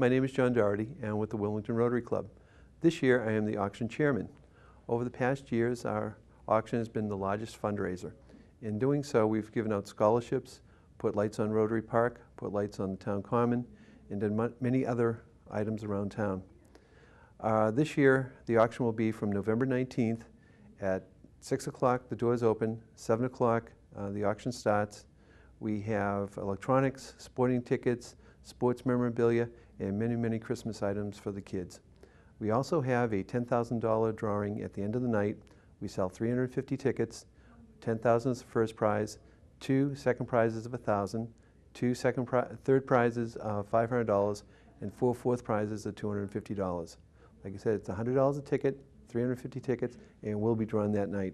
my name is John Doherty and I'm with the Wilmington Rotary Club. This year I am the auction chairman. Over the past years our auction has been the largest fundraiser. In doing so we've given out scholarships, put lights on Rotary Park, put lights on the town common, and done many other items around town. This year the auction will be from November 19th at 6 o'clock the doors open, 7 o'clock the auction starts. We have electronics, sporting tickets, sports memorabilia, and many Christmas items for the kids. We also have a $10,000 drawing at the end of the night. We sell 350 tickets, 10,000 is the first prize, 2 second prizes of $1,000, 2 third prizes of $500, and 4 fourth prizes of $250. Like I said, it's $100 a ticket, 350 tickets, and we'll be drawn that night.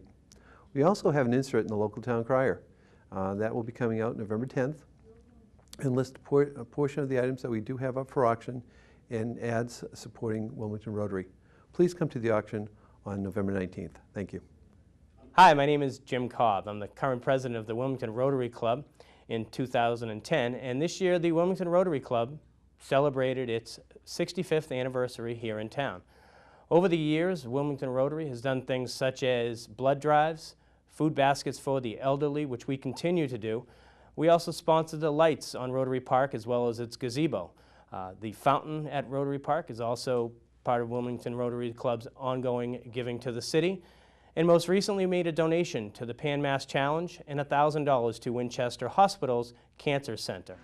We also have an insert in the local town crier. That will be coming out November 10th and list a portion of the items that we do have up for auction and ads supporting Wilmington Rotary. Please come to the auction on November 19th. Thank you. Hi, my name is Jim Cobb. I'm the current president of the Wilmington Rotary Club in 2010, and this year the Wilmington Rotary Club celebrated its 65th anniversary here in town. Over the years, Wilmington Rotary has done things such as blood drives, food baskets for the elderly, which we continue to do. We also sponsor the lights on Rotary Park as well as its gazebo. The fountain at Rotary Park is also part of Wilmington Rotary Club's ongoing giving to the city. And most recently made a donation to the Pan Mass Challenge and $1,000 to Winchester Hospital's Cancer Center.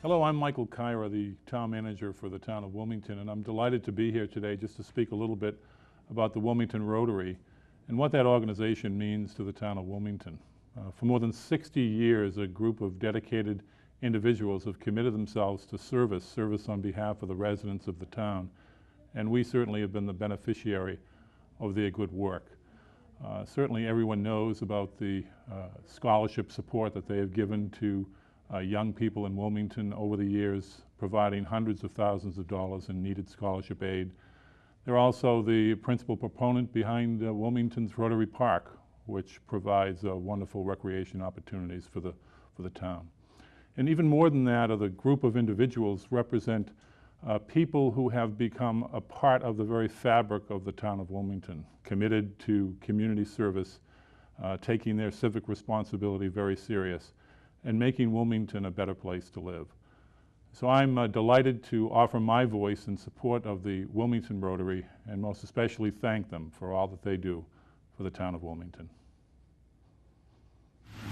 Hello, I'm Michael Kyra, the town manager for the town of Wilmington, and I'm delighted to be here today just to speak a little bit about the Wilmington Rotary and what that organization means to the town of Wilmington. For more than 60 years, a group of dedicated individuals have committed themselves to service on behalf of the residents of the town, and we certainly have been the beneficiary of their good work. Certainly everyone knows about the scholarship support that they have given to young people in Wilmington over the years, providing hundreds of thousands of dollars in needed scholarship aid. They're also the principal proponent behind Wilmington's Rotary Park, which provides wonderful recreation opportunities for the town. And even more than that, the group of individuals represent people who have become a part of the very fabric of the town of Wilmington, committed to community service, taking their civic responsibility very serious, and making Wilmington a better place to live. So I'm delighted to offer my voice in support of the Wilmington Rotary, and most especially thank them for all that they do for the town of Wilmington.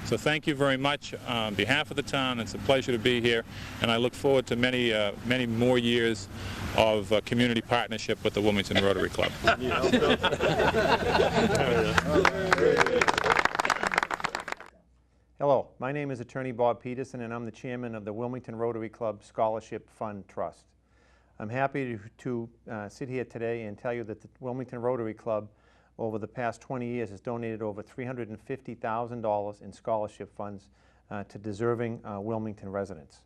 So thank you very much on behalf of the town. It's a pleasure to be here, and I look forward to many more years of community partnership with the Wilmington Rotary Club. Hello, my name is Attorney Bob Peterson and I'm the chairman of the Wilmington Rotary Club Scholarship Fund Trust. I'm happy to sit here today and tell you that the Wilmington Rotary Club over the past 20 years has donated over $350,000 in scholarship funds to deserving Wilmington residents.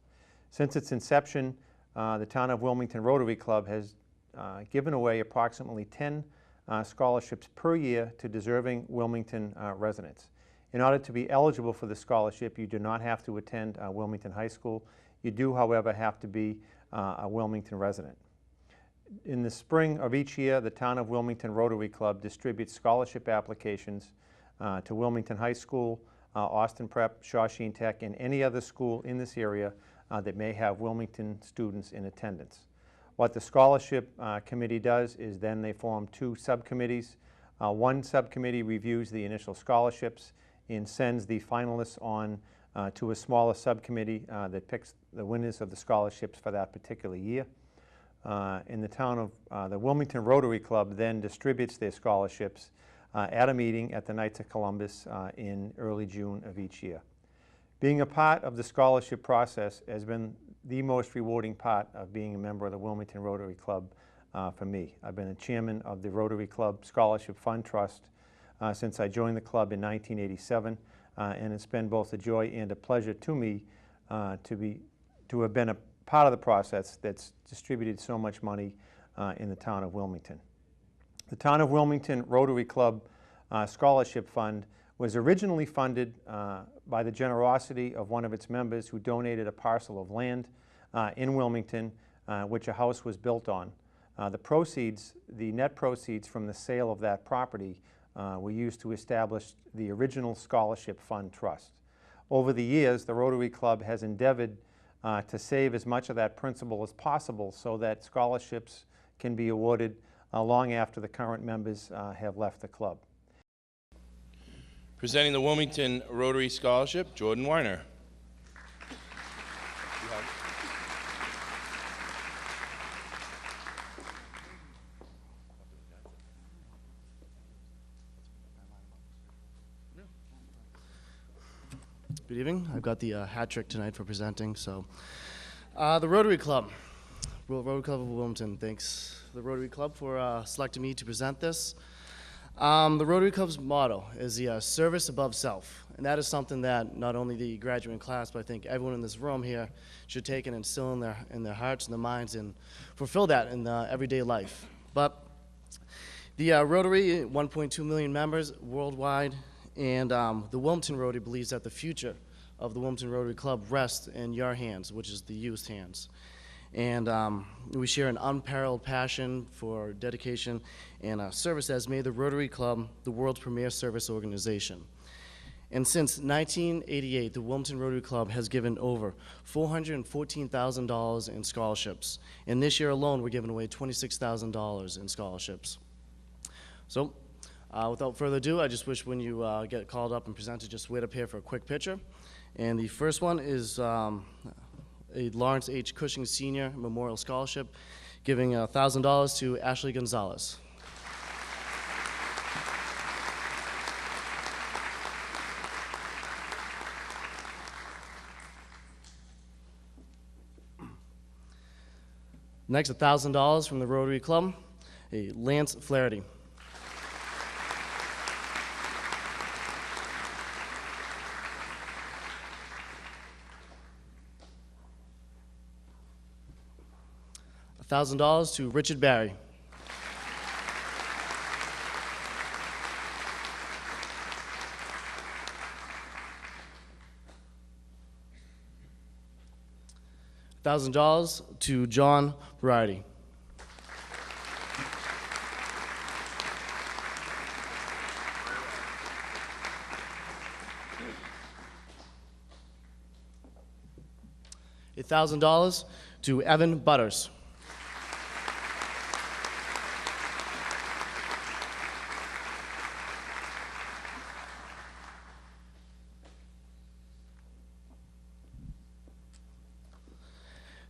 Since its inception, the town of Wilmington Rotary Club has given away approximately 10 scholarships per year to deserving Wilmington residents. In order to be eligible for the scholarship, you do not have to attend Wilmington High School. You do, however, have to be a Wilmington resident. In the spring of each year, the town of Wilmington Rotary Club distributes scholarship applications to Wilmington High School, Austin Prep, Shawshene Tech, and any other school in this area that may have Wilmington students in attendance. What the scholarship committee does is then they form two subcommittees. One subcommittee reviews the initial scholarships and sends the finalists on to a smaller subcommittee that picks the winners of the scholarships for that particular year. In the town of the Wilmington Rotary Club then distributes their scholarships at a meeting at the Knights of Columbus in early June of each year. Being a part of the scholarship process has been the most rewarding part of being a member of the Wilmington Rotary Club for me. I've been a chairman of the Rotary Club Scholarship Fund Trust since I joined the club in 1987, and it's been both a joy and a pleasure to me to have been a part of the process that's distributed so much money in the town of Wilmington. The Town of Wilmington Rotary Club Scholarship Fund was originally funded by the generosity of one of its members who donated a parcel of land in Wilmington, which a house was built on. The net proceeds from the sale of that property were used to establish the original Scholarship Fund Trust. Over the years, the Rotary Club has endeavored to save as much of that principal as possible so that scholarships can be awarded long after the current members have left the club. Presenting the Wilmington Rotary Scholarship, Jordan Weiner. Good evening. I've got the hat trick tonight for presenting. So, the Rotary Club, Rotary Club of Wilmington. Thanks the Rotary Club for selecting me to present this. The Rotary Club's motto is the service above self, and that is something that not only the graduating class, but I think everyone in this room here should take and instill in their hearts and their minds and fulfill that in everyday life. But the Rotary, 1.2 million members worldwide, and the Wilmington Rotary believes that the future of the Wilmington Rotary Club rests in your hands, which is the youth's hands. And we share an unparalleled passion for dedication and service that has made the Rotary Club the world's premier service organization. And since 1988, the Wilmington Rotary Club has given over $414,000 in scholarships. And this year alone, we're giving away $26,000 in scholarships. So, without further ado, I just wish when you get called up and presented, just wait up here for a quick picture. And the first one is a Lawrence H. Cushing Sr. Memorial Scholarship, giving $1,000 to Ashley Gonzalez. Next, $1,000 from the Rotary Club, a Lance Flaherty. $1,000 to Richard Barry. $1,000 to John Variety. $1,000 to Evan Butters.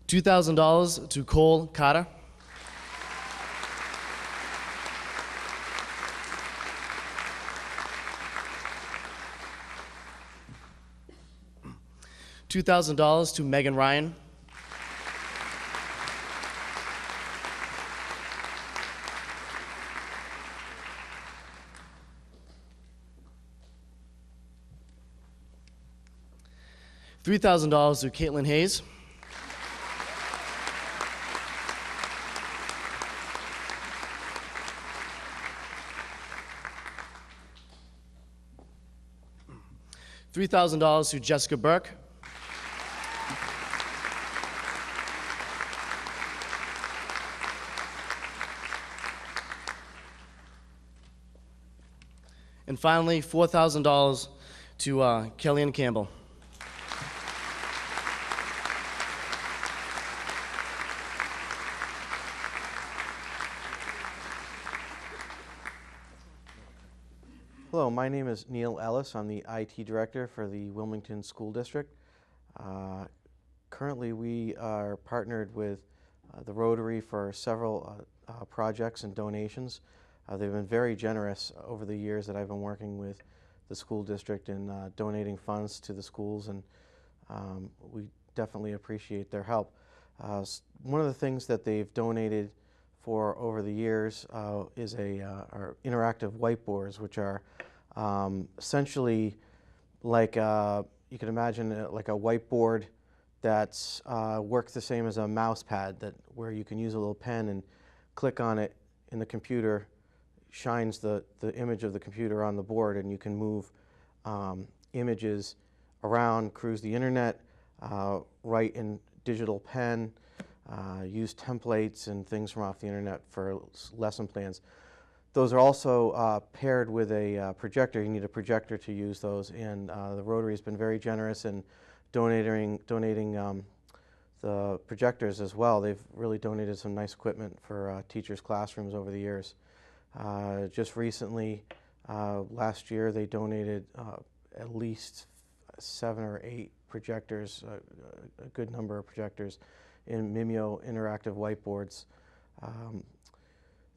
$2,000 to Cole Carter. $2,000 to Megan Ryan. $3,000 to Caitlin Hayes. $3,000 to Jessica Burke. And finally, $4,000 to Kellyanne Campbell. Hello, my name is Neil Ellis. I'm the IT Director for the Wilmington School District. Currently, we are partnered with the Rotary for several projects and donations. They've been very generous over the years that I've been working with the school district in donating funds to the schools, and we definitely appreciate their help. One of the things that they've donated for over the years is our interactive whiteboards, which are essentially like you can imagine like a whiteboard that's works the same as a mouse pad, where you can use a little pen and click on it in the computer, shines the image of the computer on the board, and you can move images around, cruise the internet, write in digital pen, use templates and things from off the internet for lesson plans. Those are also paired with a projector. You need a projector to use those, and the Rotary has been very generous in donating the projectors as well. They've really donated some nice equipment for teachers' classrooms over the years. Just recently, last year, they donated at least 7 or 8 projectors, a good number of projectors, in Mimeo interactive whiteboards.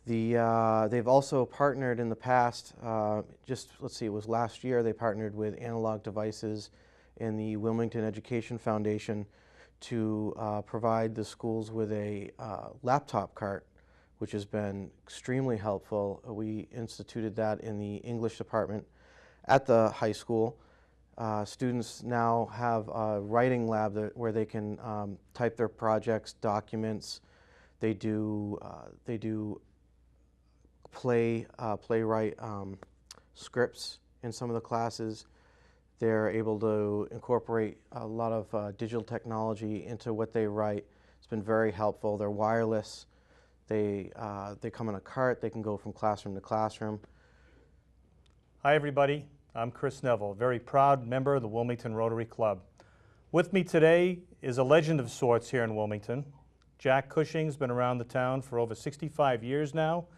They've also partnered in the past, let's see, it was last year, they partnered with Analog Devices and the Wilmington Education Foundation to provide the schools with a laptop cart, which has been extremely helpful. We instituted that in the English department at the high school. Students now have a writing lab where they can type their projects, documents. They do playwright scripts in some of the classes. They're able to incorporate a lot of digital technology into what they write. It's been very helpful. They're wireless. They come in a cart. They can go from classroom to classroom. Hi everybody, I'm Chris Neville, a very proud member of the Wilmington Rotary Club. With me today is a legend of sorts here in Wilmington. Jack Cushing's been around the town for over 65 years now.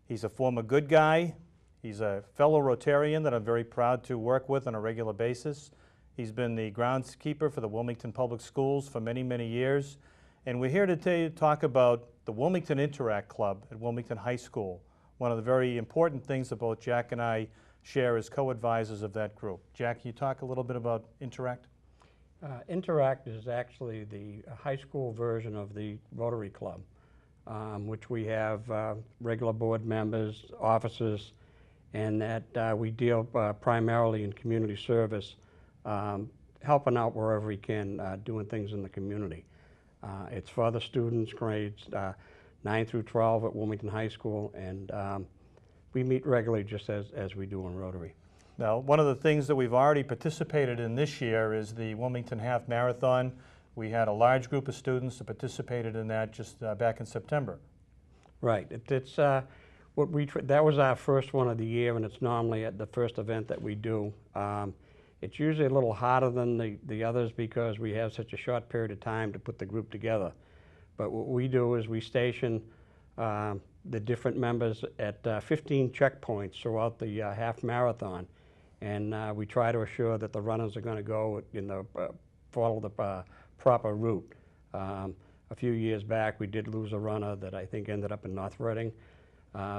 He's a former good guy. He's a fellow Rotarian that I'm very proud to work with on a regular basis. He's been the groundskeeper for the Wilmington Public Schools for many, many years. And we're here today to talk about the Wilmington Interact Club at Wilmington High School. One of the very important things that both Jack and I share as co-advisors of that group. Jack, can you talk a little bit about Interact? Interact is actually the high school version of the Rotary Club, which we have regular board members, officers, and that we deal primarily in community service, helping out wherever we can, doing things in the community. It's for the students, grades 9 through 12 at Wilmington High School, and we meet regularly just as we do in Rotary. Now, one of the things that we've already participated in this year is the Wilmington Half Marathon. We had a large group of students that participated in that just back in September. Right. That was our first one of the year, and it's normally at the first event that we do. It's usually a little harder than the others because we have such a short period of time to put the group together. But what we do is we station the different members at 15 checkpoints throughout the half marathon, and we try to assure that the runners are going to go follow the proper route. A few years back, we did lose a runner that I think ended up in North Reading.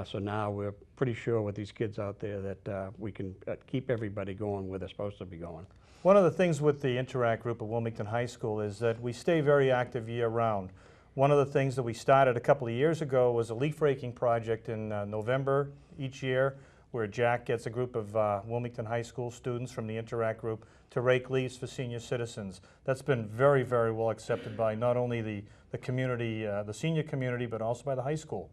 So now we're pretty sure with these kids out there that we can keep everybody going where they're supposed to be going. One of the things with the Interact group at Wilmington High School is that we stay very active year-round. One of the things that we started a couple of years ago was a leaf raking project in November each year, where Jack gets a group of Wilmington High School students from the Interact group to rake leaves for senior citizens. That's been very, very well accepted by not only the community, the senior community, but also by the high school.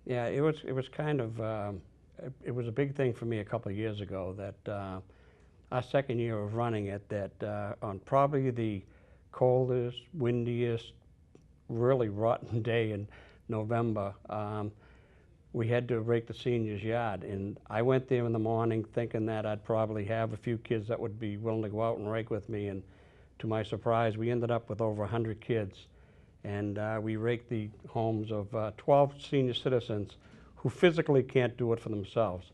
Yeah, it was kind of, it was a big thing for me a couple of years ago that our second year of running it, that on probably the coldest, windiest, really rotten day in November, we had to rake the seniors' yard. And I went there in the morning thinking that I'd probably have a few kids that would be willing to go out and rake with me. And to my surprise, we ended up with over 100 kids. And we raked the homes of 12 senior citizens who physically can't do it for themselves.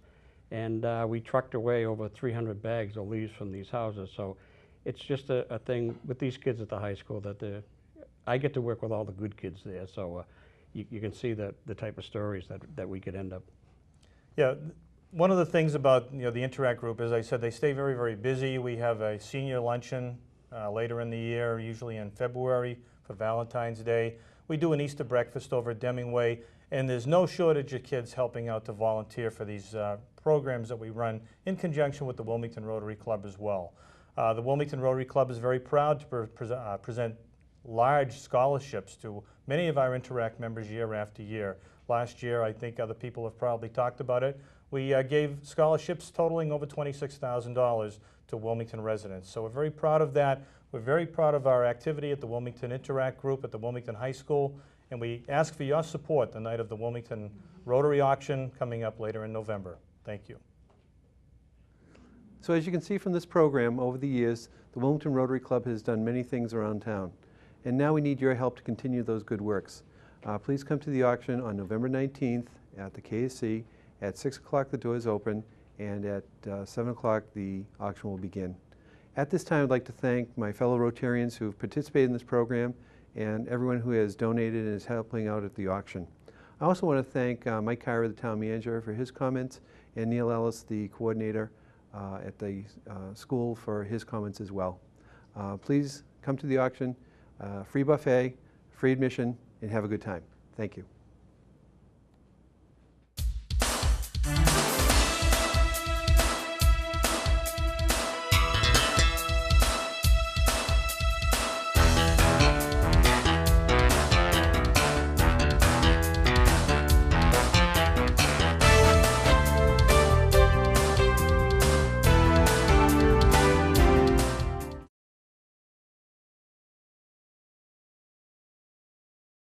And we trucked away over 300 bags of leaves from these houses. So it's just a thing with these kids at the high school that I get to work with all the good kids there. So you can see the type of stories that we could end up. Yeah, one of the things about the Interact group, as I said, they stay very, very busy. We have a senior luncheon later in the year, usually in February for Valentine's Day. We do an Easter breakfast over at Deming Way, and there's no shortage of kids helping out to volunteer for these programs that we run in conjunction with the Wilmington Rotary Club as well. The Wilmington Rotary Club is very proud to present large scholarships to many of our Interact members year after year. Last year, I think other people have probably talked about it, we gave scholarships totaling over $26,000 to Wilmington residents. So we're very proud of that. We're very proud of our activity at the Wilmington Interact Group at the Wilmington High School, and we ask for your support the night of the Wilmington Rotary Auction coming up later in November. Thank you. So as you can see from this program, over the years, the Wilmington Rotary Club has done many things around town. And now we need your help to continue those good works. Please come to the auction on November 19th at the KSC. At 6 o'clock the doors open, and at 7 o'clock the auction will begin. At this time, I'd like to thank my fellow Rotarians who have participated in this program and everyone who has donated and is helping out at the auction. I also want to thank Mike Kyra, the town manager, for his comments, and Neil Ellis, the coordinator at the school, for his comments as well. Please come to the auction, free buffet, free admission, and have a good time. Thank you.